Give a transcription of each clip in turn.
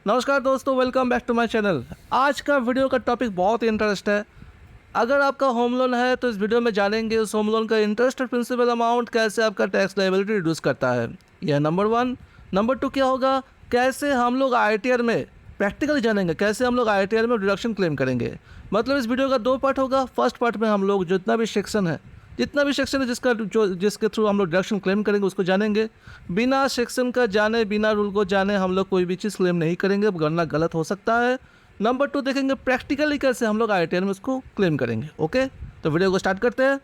नमस्कार दोस्तों, welcome back to my channel. आज का वीडियो का टॉपिक बहुत ही इंटरेस्ट है। अगर आपका होम लोन है तो इस वीडियो में जानेंगे उस होम लोन का इंटरेस्ट और प्रिंसिपल अमाउंट कैसे आपका टैक्स लायबिलिटी रिड्यूस करता है। यह नंबर वन। नंबर टू क्या होगा, कैसे हम लोग आईटीआर में प्रैक्टिकली जानेंगे, कैसे हम लोग आईटीआर में डिडक्शन क्लेम करेंगे। मतलब इस वीडियो का दो पार्ट होगा। फर्स्ट पार्ट में हम लोग जितना भी सेक्शन है जिसके थ्रू हम लोग डिडक्शन क्लेम करेंगे उसको जानेंगे। बिना सेक्शन का जाने, बिना रूल को जाने हम लोग कोई भी चीज़ क्लेम नहीं करेंगे, वरना गलत हो सकता है। नंबर टू देखेंगे प्रैक्टिकली कैसे हम लोग आईटीआर में उसको क्लेम करेंगे। ओके, तो वीडियो को स्टार्ट करते हैं।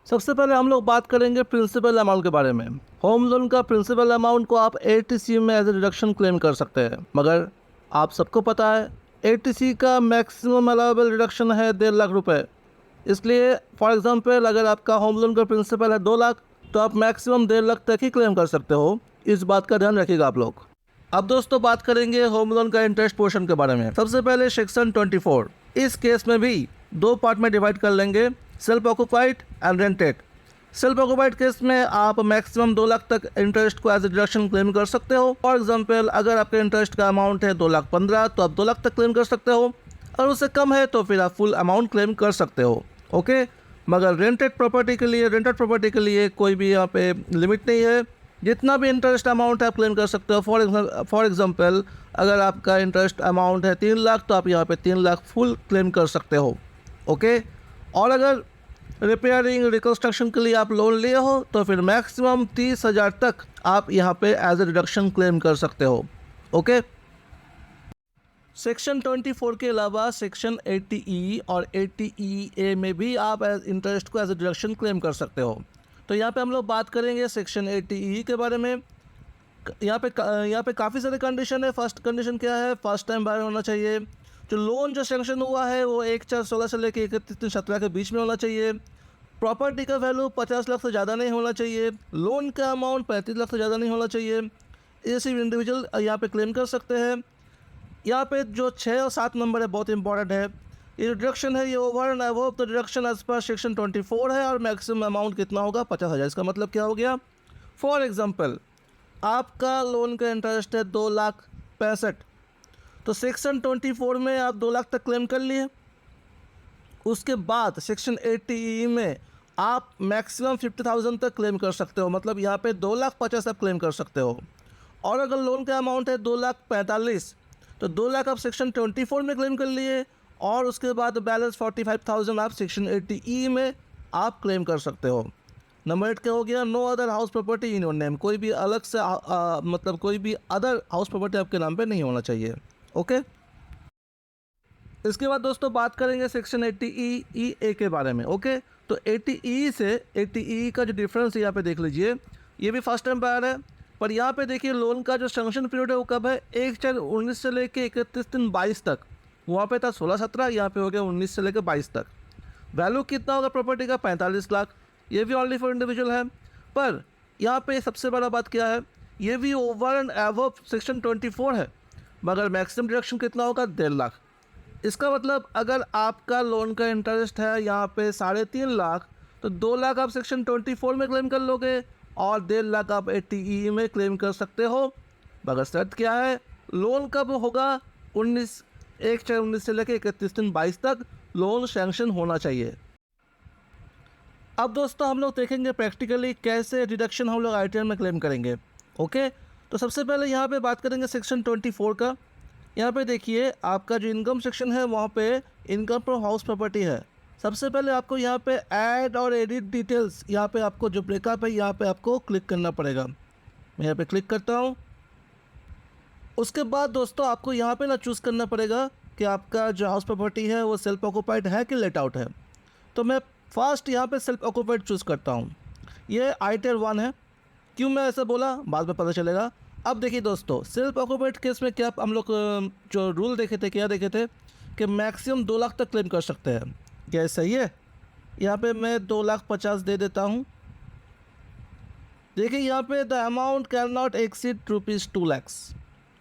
सबसे पहले हम लोग बात करेंगे प्रिंसिपल अमाउंट के बारे में। होम लोन का प्रिंसिपल अमाउंट को आप एटीसी में एज ए डिडक्शन क्लेम कर सकते हैं, मगर आप सबको पता है एटीसी का मैक्सिमम अलाउेबल डिडक्शन है 1.5 लाख रुपए। इसलिए फॉर एग्जांपल अगर आपका होम लोन का प्रिंसिपल है 2 लाख, तो आप मैक्सिमम 1.5 लाख तक ही क्लेम कर सकते हो। इस बात का ध्यान रखिएगा आप लोग। अब दोस्तों बात करेंगे होम लोन का इंटरेस्ट पोर्शन के बारे में। सबसे पहले सेक्शन 24। इस केस में भी दो पार्ट में डिवाइड कर लेंगे, self occupied and rented. Self occupied case में आप मैक्सिमम 2 लाख तक इंटरेस्ट को एज ए डिडक्शन क्लेम कर सकते हो। फॉर एग्जांपल अगर आपके इंटरेस्ट का अमाउंट है 2,15,000 तो आप 2 लाख तक क्लेम कर सकते हो, और उससे कम है तो फिर आप फुल अमाउंट क्लेम कर सकते हो। ओके, मगर रेंटेड प्रॉपर्टी के लिए कोई भी यहाँ पे लिमिट नहीं है। जितना भी इंटरेस्ट अमाउंट है आप क्लेम कर सकते हो। फॉर एग्जांपल अगर आपका इंटरेस्ट अमाउंट है 3 लाख तो आप यहाँ पे 3 लाख फुल क्लेम कर सकते हो। ओके, और अगर रिपेयरिंग रिकंस्ट्रक्शन के लिए आप लोन लिए हो तो फिर मैक्सिमम 30,000 तक आप यहाँ पे एज ए डिडक्शन क्लेम कर सकते हो। ओके, सेक्शन 24 के अलावा सेक्शन 80E और 80EA में भी आप इंटरेस्ट को एज ए डिडक्शन क्लेम कर सकते हो। तो यहाँ पे हम लोग बात करेंगे सेक्शन 80E के बारे में। यहाँ पे काफ़ी सारे कंडीशन है। फर्स्ट कंडीशन क्या है, फर्स्ट टाइम बायर होना चाहिए। जो लोन जो सैंक्शन हुआ है वो 1/4/16 से लेकर 31/3/17 के बीच में होना चाहिए। प्रॉपर्टी का वैल्यू 50 लाख से ज़्यादा नहीं होना चाहिए। लोन का अमाउंट 35 लाख से ज़्यादा नहीं होना चाहिए। ये सिर्फ इंडिविजुअल यहाँ पे क्लेम कर सकते हैं। यहाँ पे जो 6 और 7 नंबर है बहुत इंपॉर्टेंट है। ये डिडक्शन है, ये over and above the deduction as per section 24 है, और मैक्सिमम अमाउंट कितना होगा, 50,000। इसका मतलब क्या हो गया, फॉर एग्जांपल आपका लोन का इंटरेस्ट है 2,65,000, तो सेक्शन 24 में आप 2 लाख तक क्लेम कर लिए। उसके बाद सेक्शन 80E में आप मैक्सिमम 50,000 तक क्लेम कर सकते हो। मतलब यहाँ पे 2,50,000 आप क्लेम कर सकते हो। और अगर लोन का अमाउंट है 2,45,000 तो 2 लाख आप सेक्शन 24 में क्लेम कर लिए, और उसके बाद बैलेंस 45,000 आप सेक्शन 80E में आप क्लेम कर सकते हो। नंबर 8 क्या हो गया, no other house property in your name. कोई भी अलग से मतलब कोई भी अदर हाउस प्रॉपर्टी आपके नाम पे नहीं होना चाहिए। ओके, इसके बाद दोस्तों बात करेंगे सेक्शन 80E के बारे में। ओके, तो 80E से 80E का जो डिफरेंस यहाँ पे देख लीजिए। ये भी फर्स्ट टाइम बायर है, पर यहाँ पे देखिए लोन का जो सैंक्शन पीरियड है वो कब है, 1/4/19 से लेके 31/3/22 तक। वहाँ पे था 16-17, यहाँ पे हो गया 19 से लेकर 22 तक। वैल्यू कितना होगा प्रॉपर्टी का, 45 लाख। ये भी ओनली फॉर इंडिविजुअल है। पर यहाँ पे सबसे बड़ा बात क्या है, ये भी ओवर एंड अबव सेक्शन 24 है, मगर मैक्सिमम डिडक्शन कितना होगा, 1.5 लाख। इसका मतलब अगर आपका लोन का इंटरेस्ट है यहाँ पे 3.5 लाख, तो 2 लाख आप सेक्शन 24 में क्लेम कर लोगे, और 1.5 लाख आप 80E में क्लेम कर सकते हो। मगर शर्त क्या है, लोन कब होगा, 1/4/19 से लेकर 31/3/22 तक लोन सैंक्शन होना चाहिए। अब दोस्तों हम लोग देखेंगे प्रैक्टिकली कैसे डिडक्शन हम लोग आईटीआर में क्लेम करेंगे। ओके, तो सबसे पहले यहाँ पे बात करेंगे सेक्शन 24 का। यहाँ पे देखिए आपका जो इनकम सेक्शन है वहाँ पे इनकम फ्रॉम हाउस प्रॉपर्टी है। सबसे पहले आपको यहाँ पे ऐड और एडिट डिटेल्स, यहाँ पे आपको जो ब्रेकअप है यहाँ पे आपको क्लिक करना पड़ेगा। मैं यहाँ पे क्लिक करता हूँ। उसके बाद दोस्तों आपको यहाँ पे ना चूज़ करना पड़ेगा कि आपका जो हाउस प्रॉपर्टी है वो सेल्फ ऑक्यूपाइड है कि लेट आउट है। तो मैं फर्स्ट यहाँ पे सेल्फ ऑक्यूपाइड चूज़ करता हूँ। ये आईटीआर 1 है। क्यों मैं ऐसा बोला बाद में पता चलेगा। अब देखिए दोस्तों, सेल्फ ऑक्यूपाइड केस में क्या हम लोग जो रूल देखे थे, क्या देखे थे कि मैक्सिमम 2 लाख तक क्लेम कर सकते हैं। क्या सही है? यहाँ पे मैं 2,50,000 दे देता हूँ। देखिए यहाँ पे the amount can not exceed ₹2 lakhs।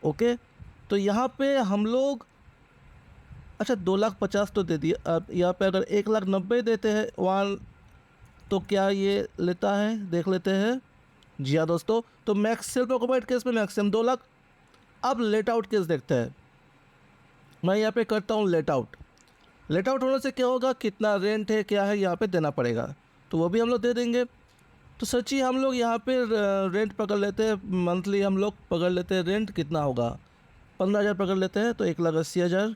Okay, तो यहाँ पे हम लोग अच्छा 2,50,000 तो दे दिए। अब यहाँ पे अगर 1,90,000 देते हैं 1, तो क्या ये लेता है, देख लेते हैं। जी हाँ दोस्तों, तो मैक्स सेल्फ ऑक्यूपाइड केस में मैक्सिमम 2 लाख। अब लेट आउट केस देखते हैं। मैं यहाँ पे करता हूँ लेट आउट। लेट आउट होने से क्या होगा, कितना रेंट है क्या है यहाँ पे देना पड़ेगा, तो वो भी हम लोग दे देंगे। तो सोचिए हम लोग यहाँ पे रेंट पकड़ लेते हैं, मंथली हम लोग पकड़ लेते हैं, रेंट कितना होगा 15,000 पकड़ लेते हैं, तो 1,80,000।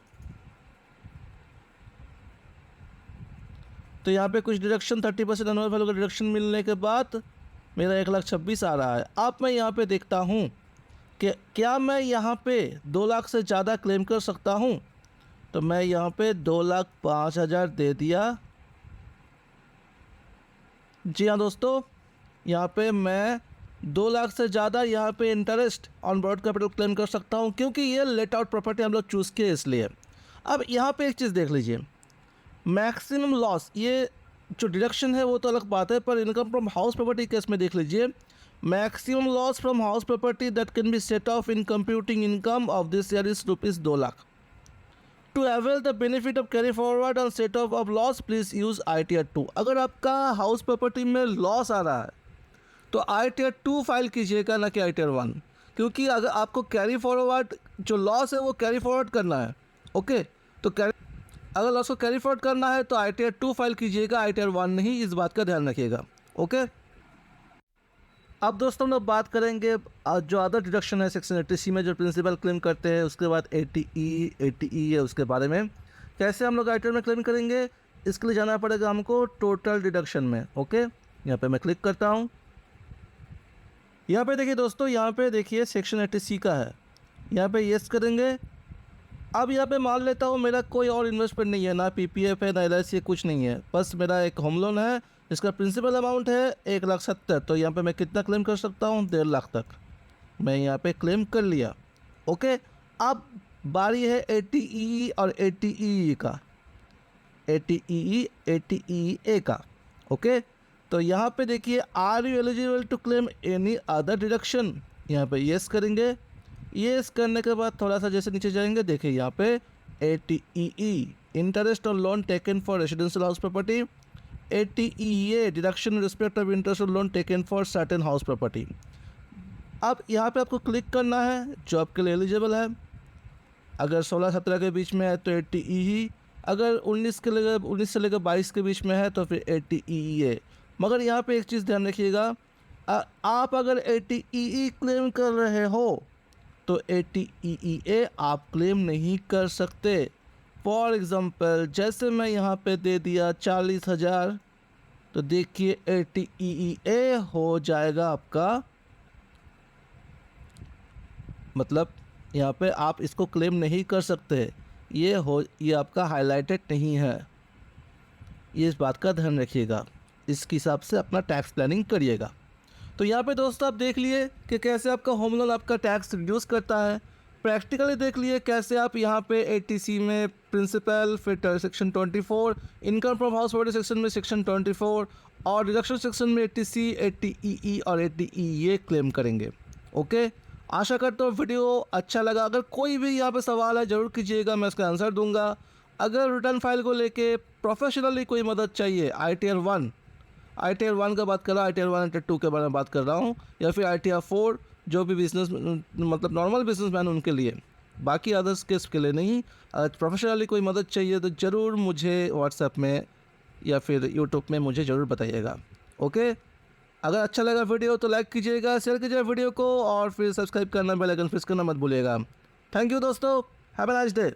तो यहाँ पे कुछ डिडक्शन 30% एनुअल वैल्यू का डिडक्शन मिलने के बाद मेरा 1,26,000 आ रहा है। अब मैं यहाँ पे देखता हूँ कि क्या मैं यहाँ पे 2 लाख से ज़्यादा क्लेम कर सकता हूँ। तो मैं यहाँ पे 2,05,000 दे दिया। जी हाँ दोस्तों, यहाँ पे मैं 2 लाख से ज़्यादा यहाँ पे interest on board capital claim कर सकता हूँ, क्योंकि ये लेट आउट प्रॉपर्टी हम लोग चूज़ किए इसलिए। अब यहाँ पे एक चीज़ देख लीजिए, मैक्सिमम लॉस, ये जो डिडक्शन है वो तो अलग बात है, पर income from house property case में देख लीजिए, maximum loss from house property that can be set off in computing income of this year is ₹2 lakh. To avail the benefit of carry forward और set off loss please use ITR 2। अगर आपका house property में loss आ रहा है तो ITR 2 file कीजिएगा, ना कि ITR 1, क्योंकि अगर आपको कैरी फॉरवर्ड जो लॉस है वो कैरी फॉरवर्ड करना है। ओके, तो अगर लॉस को कैरी फॉरवर्ड करना है तो ITR 2 फाइल कीजिएगा, ITR 1 नहीं, इस बात का ध्यान रखिएगा। ओके, अब दोस्तों हम लोग बात करेंगे जो अदर डिडक्शन है सेक्शन 80C में, जो प्रिंसिपल क्लेम करते हैं, उसके बाद ATE है, उसके बारे में कैसे हम लोग ITR में क्लेम करेंगे, इसके लिए जाना पड़ेगा हमको टोटल डिडक्शन में। ओके, यहाँ पे मैं क्लिक करता हूँ। यहाँ पे देखिए दोस्तों, यहाँ पे देखिए सेक्शन 80C का है, यहाँ पे येस करेंगे। अब यहाँ पे मान लेता हूँ मेरा कोई और इन्वेस्टमेंट नहीं है, ना PPF है, ना LIC है, कुछ नहीं है, बस मेरा एक होम लोन है, इसका प्रिंसिपल अमाउंट है 1,70,000। तो यहाँ पे मैं कितना क्लेम कर सकता हूँ, 1.5 लाख तक मैं यहाँ पे क्लेम कर लिया। ओके, अब बारी है ATE और ATE का, ATE का। ओके, तो यहाँ पे देखिए, are you eligible to claim any other deduction, यहाँ पे येस करेंगे। येस करने के बाद थोड़ा सा जैसे नीचे जाएंगे, देखिए यहाँ पे ATE interest on loan taken for residential house property, ATEA deduction respect of interest on loan taken for certain house property. अब यहाँ पे आपको क्लिक करना है जो आपके लिए एलिजिबल है। अगर 16-17 के बीच में है तो ATE, अगर 19 से लेकर 22 के बीच में है तो फिर ATEA। मगर यहाँ पे एक चीज़ ध्यान रखिएगा, आप अगर ATEE क्लेम कर रहे हो तो ATEA आप क्लेम नहीं कर सकते। फॉर एग्ज़ाम्पल, जैसे मैं यहाँ पे दे दिया 40,000, तो देखिए ATEA हो जाएगा आपका, मतलब यहाँ पे आप इसको क्लेम नहीं कर सकते, ये आपका हाईलाइटेड नहीं है, ये इस बात का ध्यान रखिएगा, इसके हिसाब से अपना टैक्स प्लानिंग करिएगा। तो यहाँ पे दोस्तों आप देख लिए कि कैसे आपका होम लोन आपका टैक्स रिड्यूस करता है। प्रैक्टिकली देख लिए कैसे आप यहाँ पे 80C में प्रिंसिपल, फिर section 24 income from house property section में सेक्शन 24 और डिडक्शन सेक्शन में 80C, ATEE और ATEA क्लेम करेंगे। ओके, आशा करता हूँ वीडियो अच्छा लगा। अगर कोई भी यहाँ पे सवाल है ज़रूर कीजिएगा, मैं इसका आंसर दूंगा। अगर रिटर्न फाइल को लेके प्रोफेशनली कोई मदद चाहिए, ITR 1 का बात कर रहा हूँ, ITR 1 ITR 2 के बारे में बात कर रहा हूँ, या फिर ITR 4 जो भी बिजनेस मतलब नॉर्मल बिजनेसमैन उनके लिए, बाकी अदर्स केस के लिए नहीं। प्रोफेशनली कोई मदद चाहिए तो ज़रूर मुझे व्हाट्सएप में या फिर यूट्यूब में मुझे ज़रूर बताइएगा। ओके, अगर अच्छा लगा वीडियो तो लाइक कीजिएगा, शेयर कीजिएगा वीडियो को, और फिर सब्सक्राइब करना, बेल आइकन प्रेस करना मत भूलिएगा। थैंक यू दोस्तों, हैव अ नाइस डे।